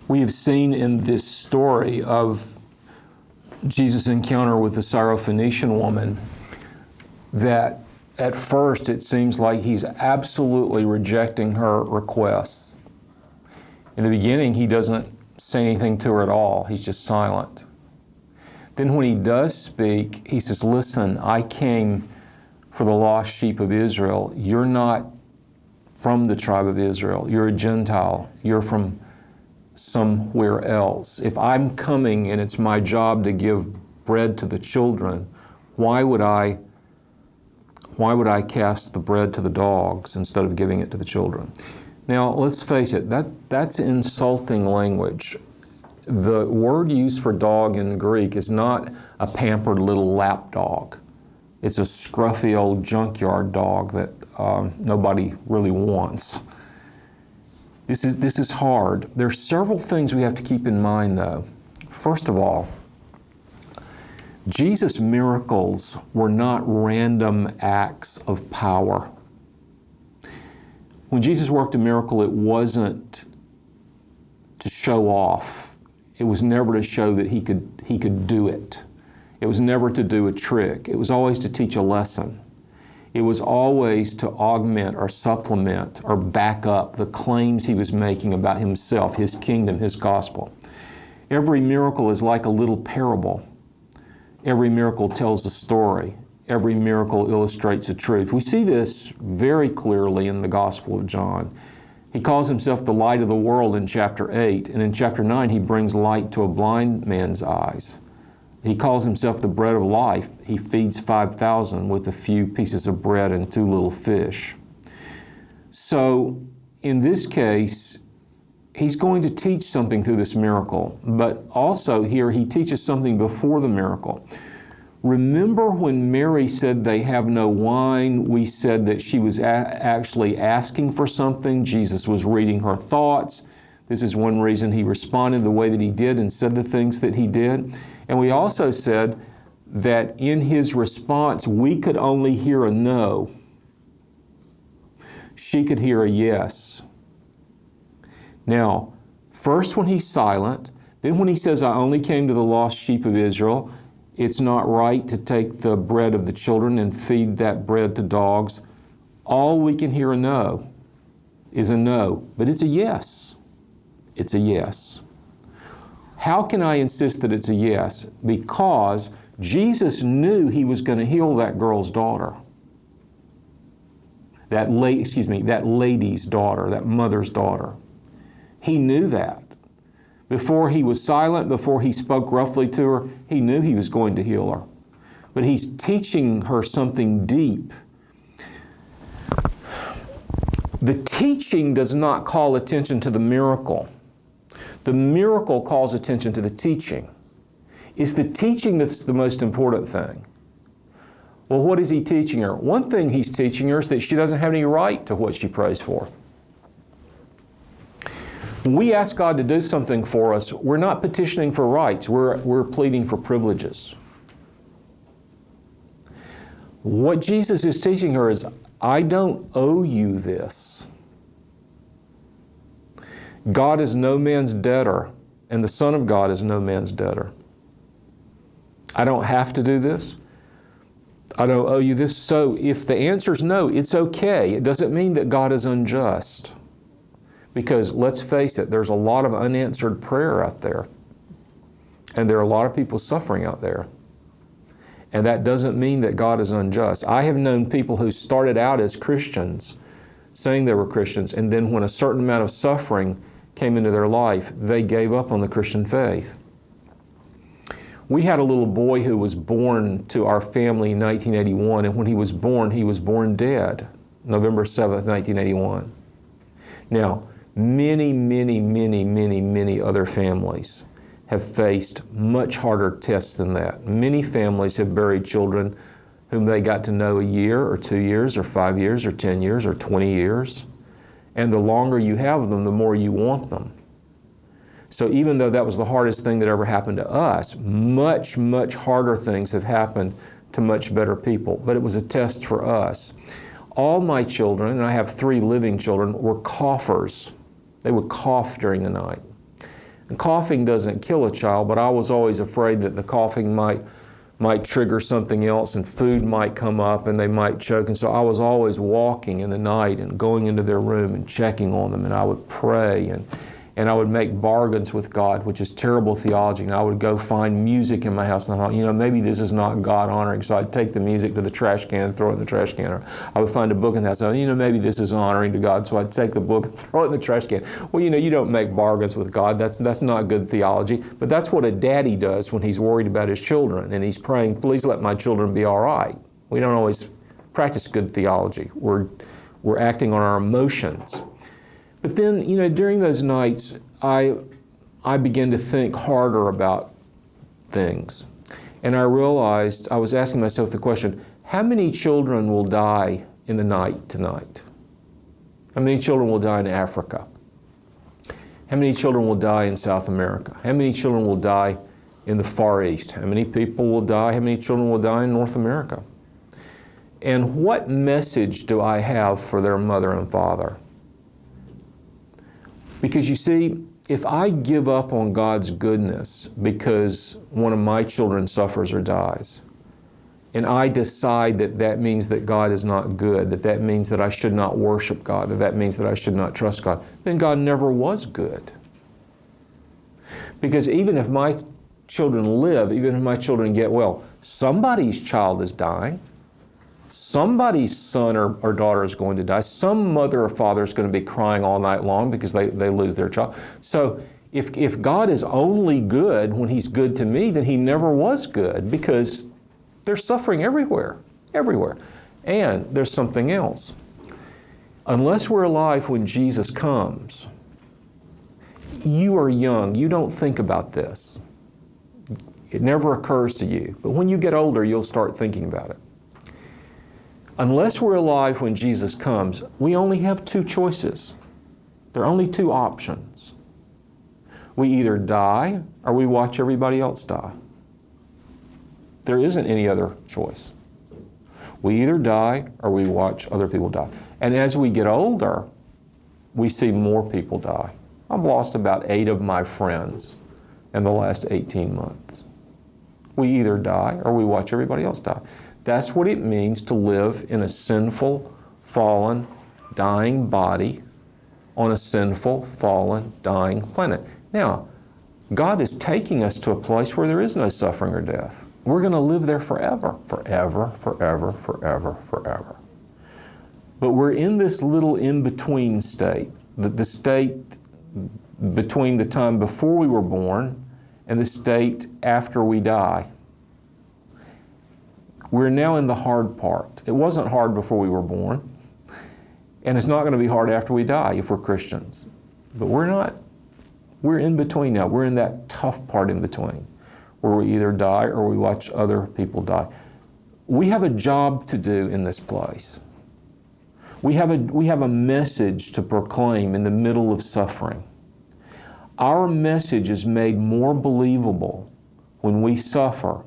We have seen in this story of Jesus' encounter with the Syrophoenician woman that at first it seems like he's absolutely rejecting her requests. In the beginning, he doesn't say anything to her at all. He's just silent. Then when he does speak, he says, listen, I came for the lost sheep of Israel. You're not from the tribe of Israel. You're a Gentile. You're from somewhere else. If I'm coming and it's my job to give bread to the children, why would I cast the bread to the dogs instead of giving it to the children? Now, let's face it, that's insulting language. The word used for dog in Greek is not a pampered little lap dog. It's a scruffy old junkyard dog that nobody really wants. This is hard. There are several things we have to keep in mind, though. First of all, Jesus' miracles were not random acts of power. When Jesus worked a miracle, it wasn't to show off. It was never to show that he could do it. It was never to do a trick. It was always to teach a lesson. It was always to augment or supplement or back up the claims he was making about himself, his kingdom, his gospel. Every miracle is like a little parable. Every miracle tells a story. Every miracle illustrates a truth. We see this very clearly in the Gospel of John. He calls himself the light of the world in chapter 8, and in chapter 9 he brings light to a blind man's eyes. He calls himself the bread of life. He feeds 5,000 with a few pieces of bread and 2 little fish. So in this case, he's going to teach something through this miracle, but also here he teaches something before the miracle. Remember when Mary said they have no wine, we said that she was actually asking for something. Jesus was reading her thoughts. This is one reason he responded the way that he did and said the things that he did. And we also said that in his response, we could only hear a no. She could hear a yes. Now, first when he's silent, then when he says, I only came to the lost sheep of Israel, it's not right to take the bread of the children and feed that bread to dogs. All we can hear a no is a no, but it's a yes. It's a yes. How can I insist that it's a yes? Because Jesus knew he was going to heal that girl's daughter. That lady's daughter, that mother's daughter. He knew that. Before he was silent, before he spoke roughly to her, he knew he was going to heal her. But he's teaching her something deep. The teaching does not call attention to the miracle. The miracle calls attention to the teaching. It's the teaching that's the most important thing. Well, what is he teaching her? One thing he's teaching her is that she doesn't have any right to what she prays for. When we ask God to do something for us, we're not petitioning for rights, we're pleading for privileges. What Jesus is teaching her is, I don't owe you this. God is no man's debtor, and the Son of God is no man's debtor. I don't have to do this. I don't owe you this. So if the answer is no, it's okay. It doesn't mean that God is unjust. Because let's face it, there's a lot of unanswered prayer out there. And there are a lot of people suffering out there. And that doesn't mean that God is unjust. I have known people who started out as Christians, saying they were Christians, and then when a certain amount of suffering came into their life, they gave up on the Christian faith. We had a little boy who was born to our family in 1981, and when he was born dead, November 7th, 1981. Now, many other families have faced much harder tests than that. Many families have buried children whom they got to know a year or 2 years or 5 years or 10 years or 20 years. And the longer you have them, the more you want them. So even though that was the hardest thing that ever happened to us, much harder things have happened to much better people. But it was a test for us. All my children, and I have 3 living children, were coughers. They would cough during the night. And coughing doesn't kill a child, but I was always afraid that the coughing might trigger something else, and food might come up and they might choke. And so I was always walking in the night and going into their room and checking on them, and I would pray and I would make bargains with God, which is terrible theology. And I would go find music in my house, and I thought, maybe this is not God honoring. So I'd take the music to the trash can and throw it in the trash can. Or I would find a book in the house, and maybe this is honoring to God. So I'd take the book and throw it in the trash can. Well, you don't make bargains with God. That's not good theology. But that's what a daddy does when he's worried about his children and he's praying, please let my children be all right. We don't always practice good theology. We're acting on our emotions. But then, during those nights, I began to think harder about things. And I realized, I was asking myself the question, how many children will die in the night tonight? How many children will die in Africa? How many children will die in South America? How many children will die in the Far East? How many people will die? How many children will die in North America? And what message do I have for their mother and father? Because you see, if I give up on God's goodness because one of my children suffers or dies, and I decide that means that God is not good, that means that I should not worship God, that means that I should not trust God, then God never was good. Because even if my children live, even if my children get well, somebody's child is dying. Somebody's son or daughter is going to die. Some mother or father is going to be crying all night long because they lose their child. So if God is only good when He's good to me, then He never was good, because there's suffering everywhere. And there's something else. Unless we're alive when Jesus comes, you are young. You don't think about this. It never occurs to you. But when you get older, you'll start thinking about it. Unless we're alive when Jesus comes, we only have two choices. There are only two options. We either die or we watch everybody else die. There isn't any other choice. We either die or we watch other people die. And as we get older, we see more people die. I've lost about 8 of my friends in the last 18 months. We either die or we watch everybody else die. That's what it means to live in a sinful, fallen, dying body on a sinful, fallen, dying planet. Now, God is taking us to a place where there is no suffering or death. We're going to live there forever. But we're in this little in-between state, the state between the time before we were born and the state after we die. We're now in the hard part. It wasn't hard before we were born, and it's not going to be hard after we die if we're Christians. But we're not. We're in between now. We're in that tough part in between, where we either die or we watch other people die. We have a job to do in this place. We have a message to proclaim in the middle of suffering. Our message is made more believable when we suffer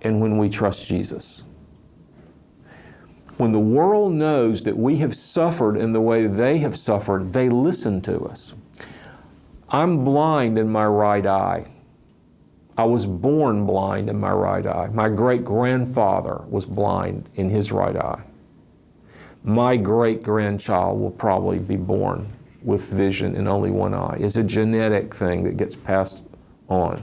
and when we trust Jesus. When the world knows that we have suffered in the way they have suffered, they listen to us. I'm blind in my right eye. I was born blind in my right eye. My great-grandfather was blind in his right eye. My great-grandchild will probably be born with vision in only one eye. It's a genetic thing that gets passed on.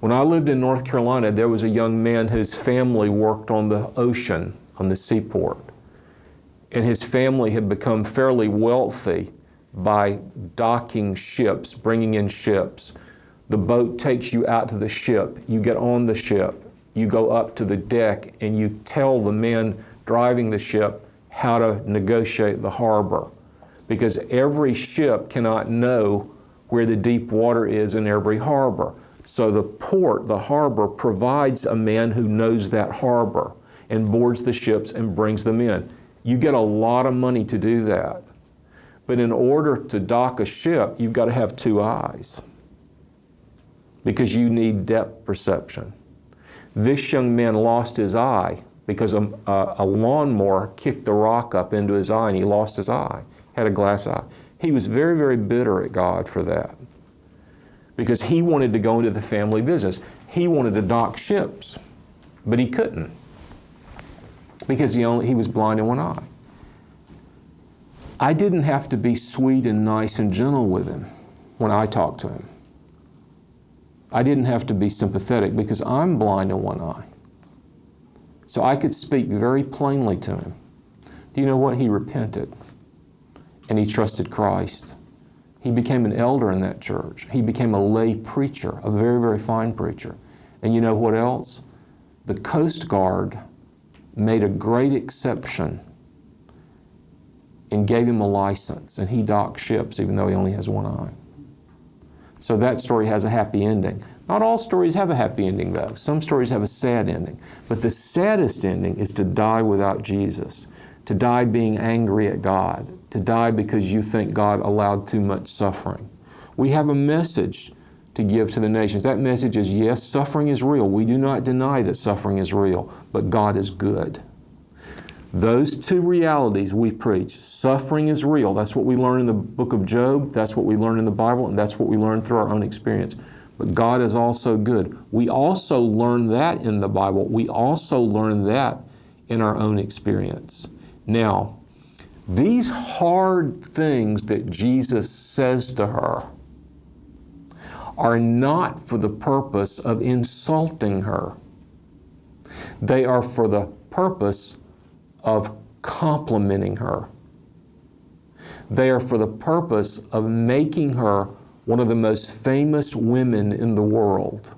When I lived in North Carolina, there was a young man whose family worked on the ocean, on the seaport. And his family had become fairly wealthy by docking ships, bringing in ships. The boat takes you out to the ship. You get on the ship. You go up to the deck and you tell the man driving the ship how to negotiate the harbor. Because every ship cannot know where the deep water is in every harbor. So the port, the harbor, provides a man who knows that harbor and boards the ships and brings them in. You get a lot of money to do that. But in order to dock a ship, you've got to have 2 eyes, because you need depth perception. This young man lost his eye because a lawnmower kicked the rock up into his eye and he lost his eye, had a glass eye. He was very, very bitter at God for that. because he wanted to go into the family business. He wanted to dock ships, but he couldn't because he was blind in one eye. I didn't have to be sweet and nice and gentle with him when I talked to him. I didn't have to be sympathetic because I'm blind in one eye. So I could speak very plainly to him. Do you know what? He repented and he trusted Christ. He became an elder in that church. He became a lay preacher, a very, very fine preacher. And you know what else? The Coast Guard made a great exception and gave him a license, and he docked ships even though he only has one eye. So that story has a happy ending. Not all stories have a happy ending, though. Some stories have a sad ending. But the saddest ending is to die without Jesus, to die being angry at God, to die because you think God allowed too much suffering. We have a message to give to the nations. That message is, yes, suffering is real. We do not deny that suffering is real, but God is good. Those two realities we preach. Suffering is real. That's what we learn in the book of Job. That's what we learn in the Bible, and that's what we learn through our own experience. But God is also good. We also learn that in the Bible. We also learn that in our own experience. Now, these hard things that Jesus says to her are not for the purpose of insulting her. They are for the purpose of complimenting her. They are for the purpose of making her one of the most famous women in the world.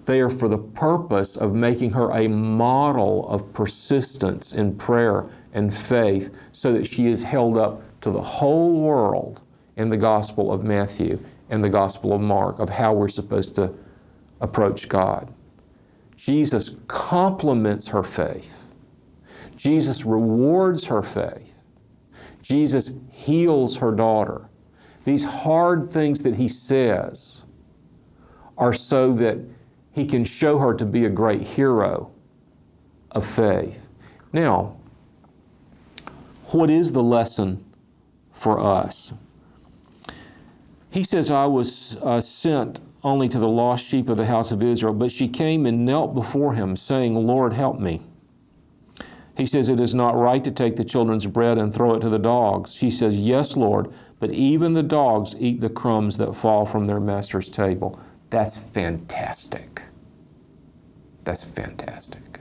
They are for the purpose of making her a model of persistence in prayer and faith so that she is held up to the whole world in the Gospel of Matthew and the Gospel of Mark of how we're supposed to approach God. Jesus compliments her faith. Jesus rewards her faith. Jesus heals her daughter. These hard things that he says are so that he can show her to be a great hero of faith. Now, what is the lesson for us? He says, I was sent only to the lost sheep of the house of Israel, but she came and knelt before him, saying, Lord, help me. He says, it is not right to take the children's bread and throw it to the dogs. She says, yes, Lord, but even the dogs eat the crumbs that fall from their master's table. That's fantastic. That's fantastic.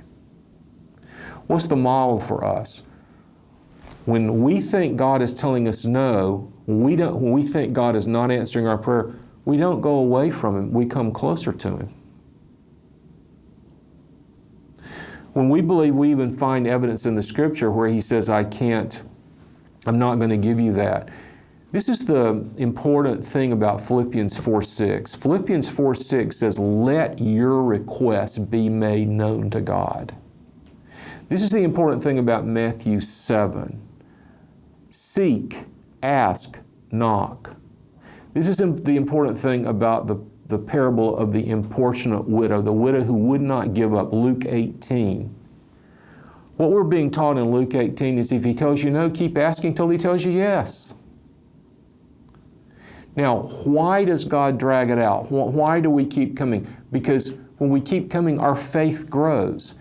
What's the model for us? When we think God is telling us no, when we think God is not answering our prayer, we don't go away from him, we come closer to him. When we believe we even find evidence in the Scripture where he says, I'm not going to give you that. This is the important thing about Philippians 4:6. Philippians 4:6 says, let your requests be made known to God. This is the important thing about Matthew 7. Seek, ask, knock. This is the important thing about the parable of the importunate widow, the widow who would not give up, Luke 18. What we're being taught in Luke 18 is if he tells you no, keep asking till he tells you yes. Now, why does God drag it out? Why do we keep coming? Because when we keep coming, our faith grows.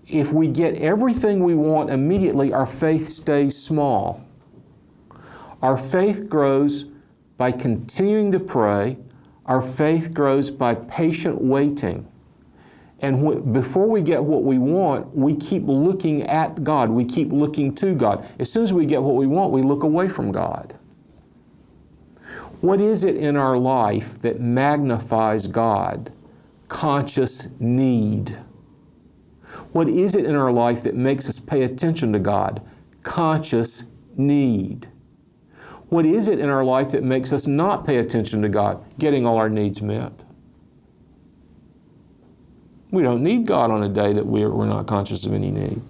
If we get everything we want immediately, our faith stays small. Our faith grows by continuing to pray. Our faith grows by patient waiting. And before we get what we want, we keep looking at God. We keep looking to God. As soon as we get what we want, we look away from God. What is it in our life that magnifies God? Conscious need. What is it in our life that makes us pay attention to God? Conscious need. What is it in our life that makes us not pay attention to God? Getting all our needs met. We don't need God on a day that we're not conscious of any need.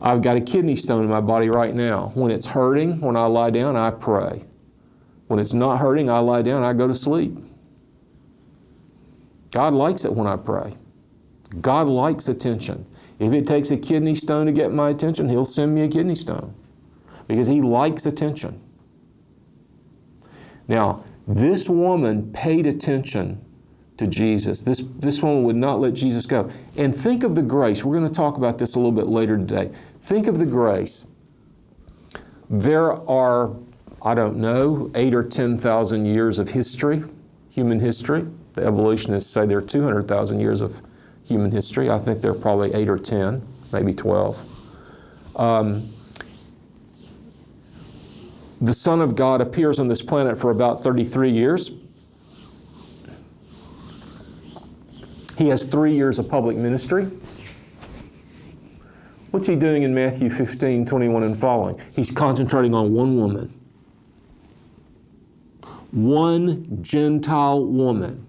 I've got a kidney stone in my body right now. When it's hurting, when I lie down, I pray. When it's not hurting, I lie down, I go to sleep. God likes it when I pray. God likes attention. If it takes a kidney stone to get my attention, he'll send me a kidney stone because he likes attention. Now, this woman paid attention to Jesus. This woman would not let Jesus go. And think of the grace. We're going to talk about this a little bit later today. Think of the grace. There are, I don't know, 8,000 or 10,000 years of history, human history. The evolutionists say there are 200,000 years of human history. I think there are probably 8 or 10, maybe 12. The Son of God appears on this planet for about 33 years. He has 3 years of public ministry. What's he doing in Matthew 15, 21 and following? He's concentrating on one woman. One Gentile woman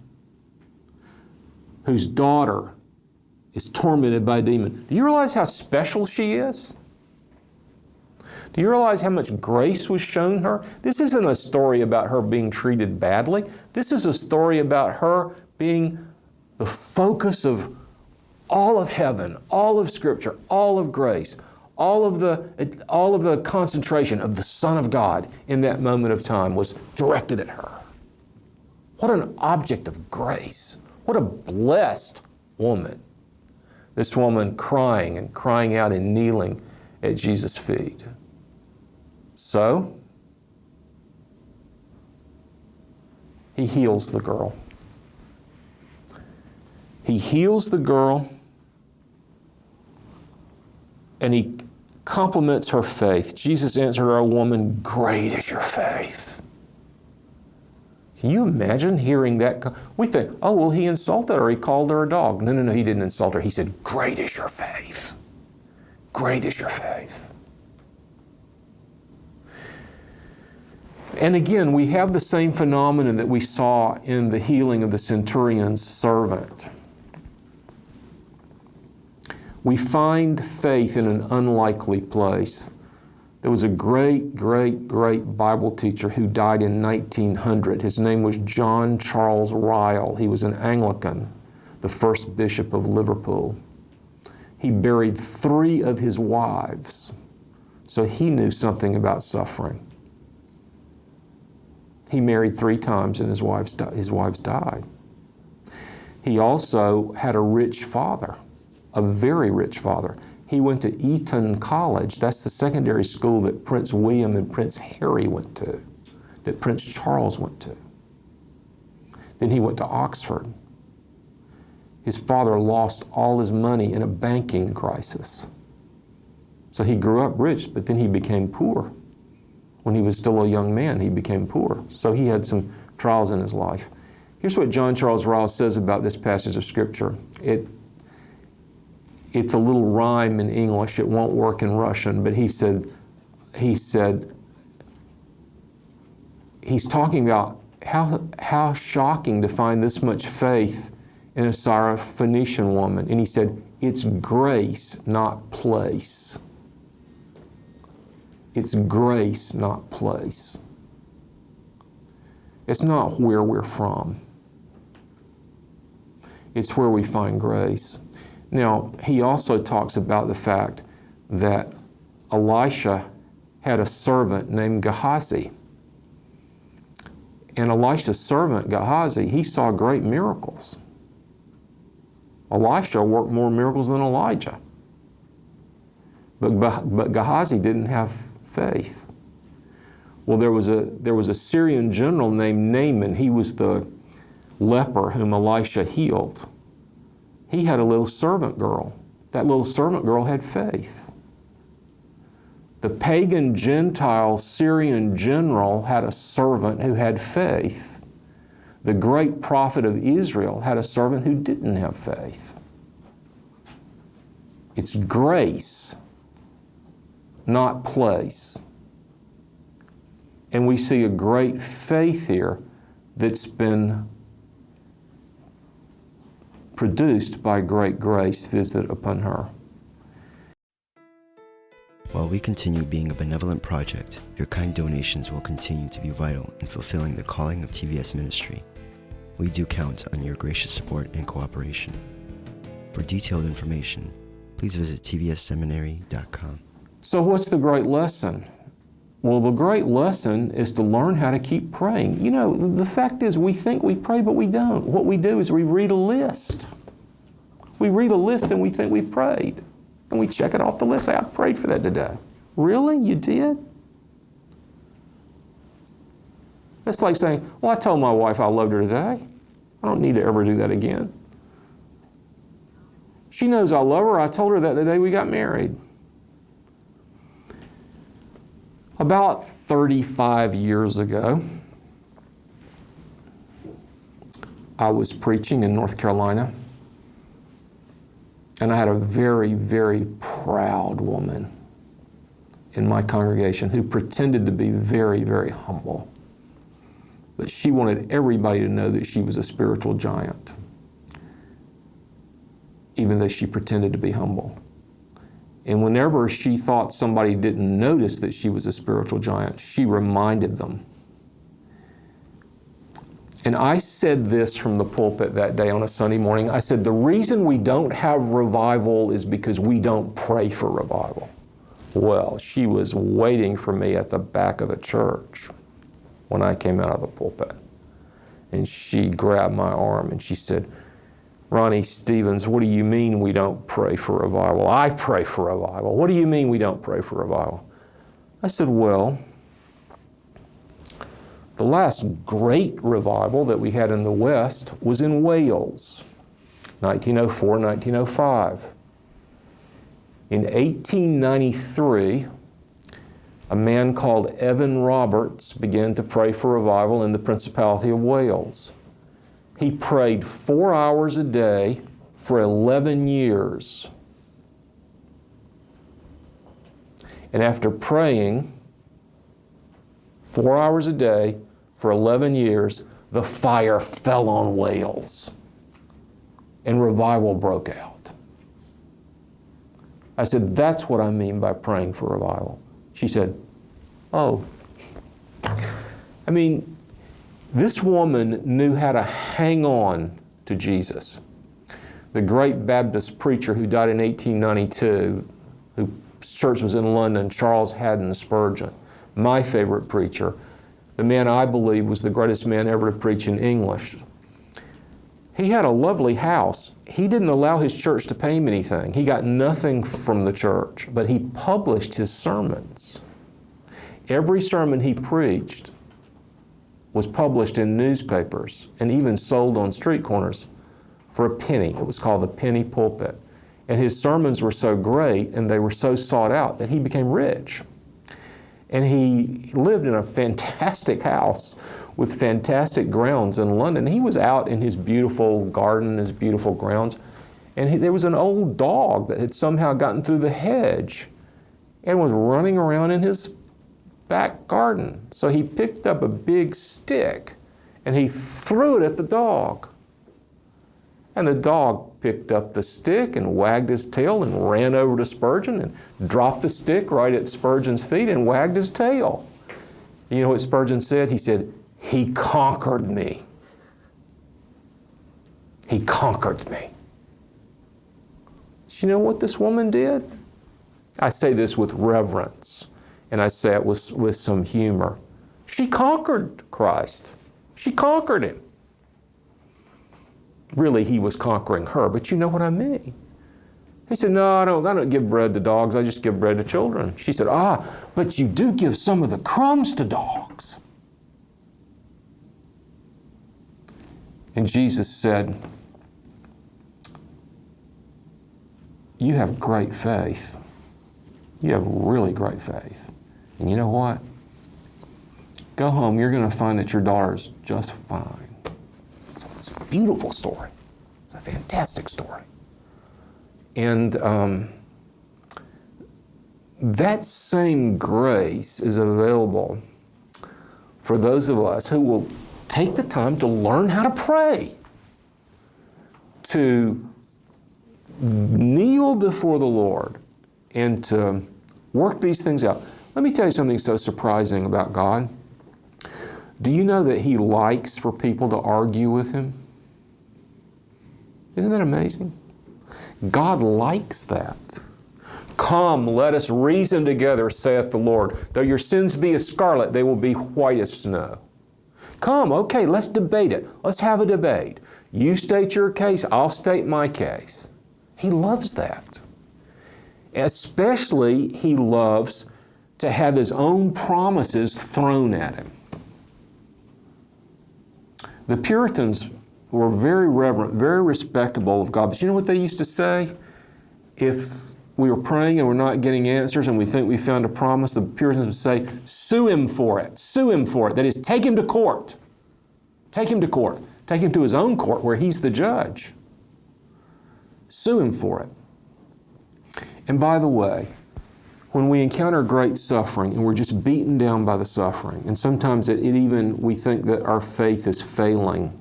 whose daughter is tormented by a demon. Do you realize how special she is? Do you realize how much grace was shown her? This isn't a story about her being treated badly. This is a story about her being the focus of all of heaven, all of Scripture, all of grace, all of the concentration of the Son of God in that moment of time was directed at her. What an object of grace. What a blessed woman. This woman crying and crying out and kneeling at Jesus' feet. So, he heals the girl. He heals the girl, and he compliments her faith. Jesus answered her, "Woman, great is your faith." Can you imagine hearing that? We think, oh, well, he insulted her. He called her a dog. No, he didn't insult her. He said, great is your faith. Great is your faith. And again, we have the same phenomenon that we saw in the healing of the centurion's servant. We find faith in an unlikely place. There was a great Bible teacher who died in 1900. His name was John Charles Ryle. He was an Anglican, the first bishop of Liverpool. He buried 3 of his wives, so he knew something about suffering. He married 3 times and his wives died. He also had a rich father, a very rich father. He went to Eton College. That's the secondary school that Prince William and Prince Harry went to, that Prince Charles went to. Then he went to Oxford. His father lost all his money in a banking crisis. So he grew up rich, but then he became poor. When he was still a young man, he became poor. So he had some trials in his life. Here's what John Charles Ryle says about this passage of Scripture. It's a little rhyme in English. It won't work in Russian, but he said, he's talking about how shocking to find this much faith in a Syrophoenician woman. And he said, it's grace, not place. It's grace, not place. It's not where we're from. It's where we find grace. Now, he also talks about the fact that Elisha had a servant named Gehazi. And Elisha's servant, Gehazi, he saw great miracles. Elisha worked more miracles than Elijah. But Gehazi didn't have faith. Well, there was a Syrian general named Naaman. He was the leper whom Elisha healed. He had a little servant girl. That little servant girl had faith. The pagan Gentile Syrian general had a servant who had faith. The great prophet of Israel had a servant who didn't have faith. It's grace, not place. And we see a great faith here that's been produced by great grace visited upon her. While we continue being a benevolent project, your kind donations will continue to be vital in fulfilling the calling of TVS Ministry. We do count on your gracious support and cooperation. For detailed information, please visit tvsseminary.com. So what's the great lesson? Well, the great lesson is to learn how to keep praying. You know, the fact is we think we pray, but we don't. What we do is we read a list. We read a list and we think we prayed. And we check it off the list. Say, I prayed for that today. Really? You did? It's like saying, well, I told my wife I loved her today. I don't need to ever do that again. She knows I love her. I told her that the day we got married. About 35 years ago, I was preaching in North Carolina, and I had a very, very proud woman in my congregation who pretended to be very, very humble. But she wanted everybody to know that she was a spiritual giant, even though she pretended to be humble. And whenever she thought somebody didn't notice that she was a spiritual giant, she reminded them. And I said this from the pulpit that day on a Sunday morning. I said, the reason we don't have revival is because we don't pray for revival. Well, she was waiting for me at the back of the church when I came out of the pulpit. And she grabbed my arm and she said, Ronnie Stevens, what do you mean we don't pray for revival? I pray for revival. What do you mean we don't pray for revival? I said, well, the last great revival that we had in the West was in Wales, 1904, 1905. In 1893, a man called Evan Roberts began to pray for revival in the Principality of Wales. He prayed 4 hours a day for 11 years. And after praying 4 hours a day for 11 years, the fire fell on Wales and revival broke out. I said, that's what I mean by praying for revival. She said, oh. I mean, this woman knew how to hang on to Jesus. The great Baptist preacher who died in 1892, whose church was in London, Charles Haddon Spurgeon, my favorite preacher, the man I believe was the greatest man ever to preach in English. He had a lovely house. He didn't allow his church to pay him anything. He got nothing from the church, but he published his sermons. Every sermon he preached was published in newspapers and even sold on street corners for a penny. It was called the penny pulpit. And his sermons were so great and they were so sought out that he became rich. And he lived in a fantastic house with fantastic grounds in London. He was out in his beautiful garden, his beautiful grounds, and there was an old dog that had somehow gotten through the hedge and was running around in his back garden. So he picked up a big stick and he threw it at the dog. And the dog picked up the stick and wagged his tail and ran over to Spurgeon and dropped the stick right at Spurgeon's feet and wagged his tail. You know what Spurgeon said? He said, he conquered me. He conquered me. Do you know what this woman did? I say this with reverence, and I say it with some humor. She conquered Christ. She conquered him. Really, he was conquering her, but you know what I mean. He said, no, I don't give bread to dogs, I just give bread to children. She said, but you do give some of the crumbs to dogs. And Jesus said, you have great faith. You have really great faith. And you know what? Go home, you're going to find that your daughter's just fine. It's a beautiful story. It's a fantastic story. And that same grace is available for those of us who will take the time to learn how to pray, to kneel before the Lord, and to work these things out. Let me tell you something so surprising about God. Do you know that He likes for people to argue with Him? Isn't that amazing? God likes that. Come, let us reason together, saith the Lord. Though your sins be as scarlet, they will be white as snow. Come, okay, let's debate it. Let's have a debate. You state your case, I'll state my case. He loves that. Especially, he loves to have his own promises thrown at him. The Puritans were very reverent, very respectable of God. But you know what they used to say? If we were praying and we're not getting answers and we think we found a promise, the Puritans would say, sue him for it. Sue him for it. That is, take him to court. Take him to court. Take him to his own court where he's the judge. Sue him for it. And by the way, when we encounter great suffering and we're just beaten down by the suffering, and sometimes we think that our faith is failing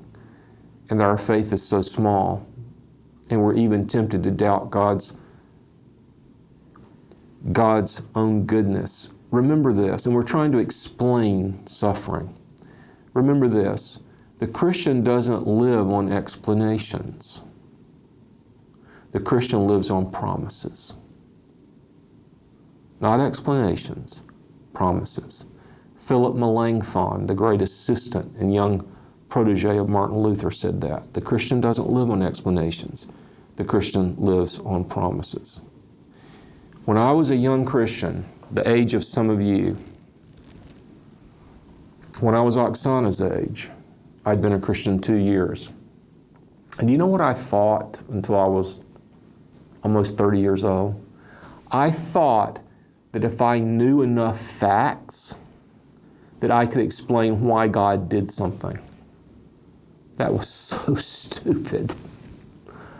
and that our faith is so small, and we're even tempted to doubt God's own goodness. Remember this, and we're trying to explain suffering. Remember this, the Christian doesn't live on explanations. The Christian lives on promises. Not explanations, promises. Philip Melanchthon, the great assistant and young protege of Martin Luther, said that. The Christian doesn't live on explanations. The Christian lives on promises. When I was a young Christian, the age of some of you, when I was Oksana's age, I'd been a Christian 2 years. And you know what I thought until I was almost 30 years old? I thought that if I knew enough facts, that I could explain why God did something. That was so stupid.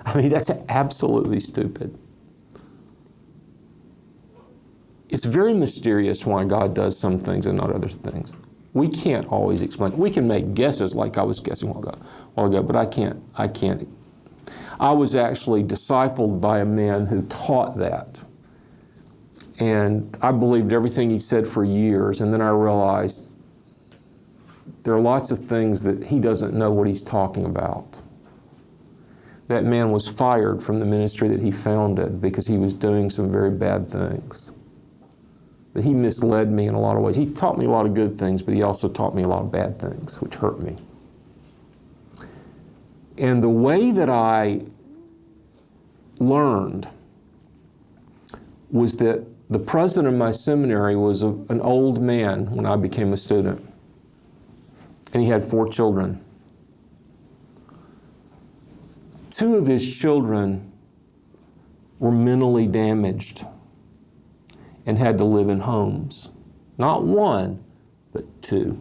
I mean, that's absolutely stupid. It's very mysterious why God does some things and not other things. We can't always explain. We can make guesses like I was guessing a while ago, but I can't. I was actually discipled by a man who taught that. And I believed everything he said for years, and then I realized there are lots of things that he doesn't know what he's talking about. That man was fired from the ministry that he founded because he was doing some very bad things. But he misled me in a lot of ways. He taught me a lot of good things, but he also taught me a lot of bad things, which hurt me. And the way that I learned was that the president of my seminary was an old man when I became a student. And he had 4 children. 2 of his children were mentally damaged and had to live in homes. Not 1, but 2.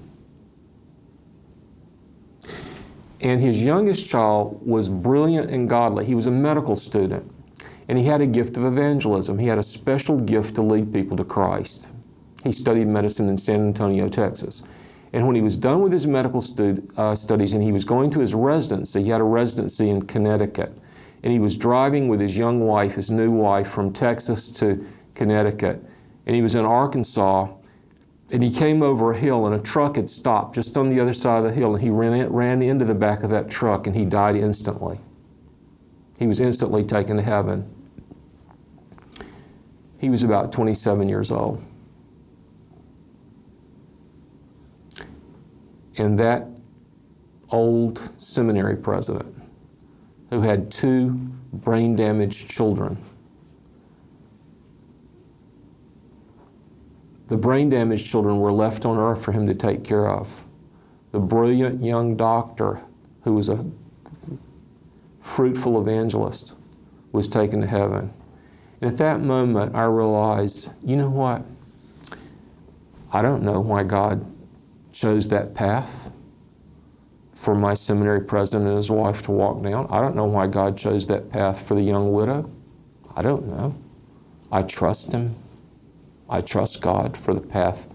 And his youngest child was brilliant and godly. He was a medical student, and he had a gift of evangelism. He had a special gift to lead people to Christ. He studied medicine in San Antonio, Texas. And when he was done with his medical studies and he was going to his residency, he had a residency in Connecticut, and he was driving with his young wife, his new wife, from Texas to Connecticut. And he was in Arkansas, and he came over a hill, and a truck had stopped just on the other side of the hill, and he ran into the back of that truck, and he died instantly. He was instantly taken to heaven. He was about 27 years old. And that old seminary president, who had 2 brain-damaged children, the brain-damaged children were left on earth for him to take care of. The brilliant young doctor, who was a fruitful evangelist, was taken to heaven. And at that moment, I realized, you know what? I don't know why God chose that path for my seminary president and his wife to walk down. I don't know why God chose that path for the young widow. I don't know. I trust him. I trust God for the path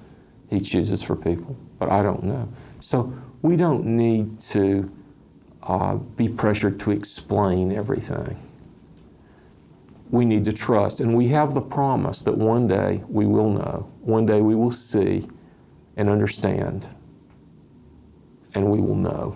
he chooses for people, but I don't know. So we don't need to be pressured to explain everything. We need to trust, and we have the promise that one day we will know. One day we will see and understand, and we will know.